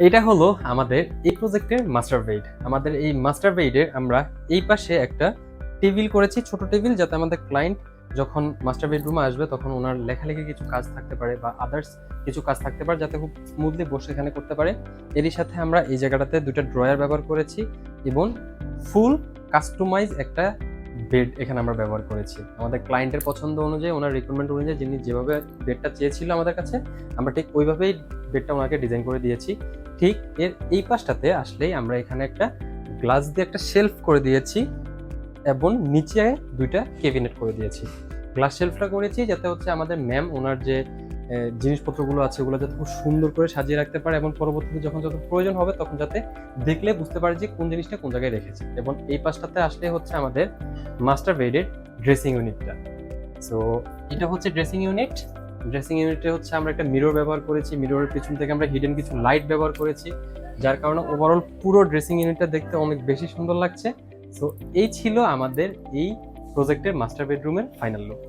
এটা হলো আমাদের এই প্রজেক্টের মাস্টার বেড। আমাদের এই মাস্টার বেডের আমরা এই পাশে একটা টেবিল করেছি, ছোট টেবিল, যাতে আমাদের ক্লায়েন্ট যখন মাস্টার বেডরুমে আসবে তখন ওনার লেখালেখি কিছু কাজ থাকতে পারে বা আদার্স কিছু কাজ থাকতে পারে, যাতে খুব স্মুথলি বসে এখানে করতে পারে। এরই সাথে আমরা এই জায়গাটাতে দুটো ড্রয়ার ব্যবহার করেছি এবং ফুল কাস্টমাইজ একটা বেড এখানে আমরা ব্যবহার করেছি আমাদের ক্লায়েন্টের পছন্দ অনুযায়ী, ওনার রিকোয়ারমেন্ট অনুযায়ী। যিনি যেভাবে বেডটা চেয়েছিল আমাদের কাছে, আমরা ঠিক ওইভাবেই বেডটা ওনাকে ডিজাইন করে দিয়েছি। ঠিক এর এই পাশটাতে আসলেই আমরা এখানে একটা গ্লাস দিয়ে একটা শেলফ করে দিয়েছি এবং নিচে দুইটা ক্যাবিনেট করে দিয়েছি। গ্লাস শেলফটা করেছি যাতে হচ্ছে আমাদের ম্যাম ওনার যে জিনিসপত্রগুলো আছে ওগুলো যাতে খুব সুন্দর করে সাজিয়ে রাখতে পারে এবং পরবর্তীতে যখন যত প্রয়োজন হবে তখন যাতে দেখলে বুঝতে পারে যে কোন জিনিসটা কোন জায়গায় রেখেছে। এবং এই পাশটাতে আসলে হচ্ছে আমাদের মাস্টার বেডের ড্রেসিং ইউনিটটা। সো এটা হচ্ছে ড্রেসিং ইউনিট। ড্রেসিং ইউনিটে হচ্ছে আমরা একটা মিরর ব্যবহার করেছি, মিররের পিছন থেকে আমরা হিডেন কিছু লাইট ব্যবহার করেছি, যার কারণে ওভারঅল পুরো ড্রেসিং ইউনিটটা দেখতে অনেক বেশি সুন্দর লাগছে। সো এই ছিল আমাদের এই প্রজেক্টের মাস্টার বেডরুমের ফাইনাল লুক।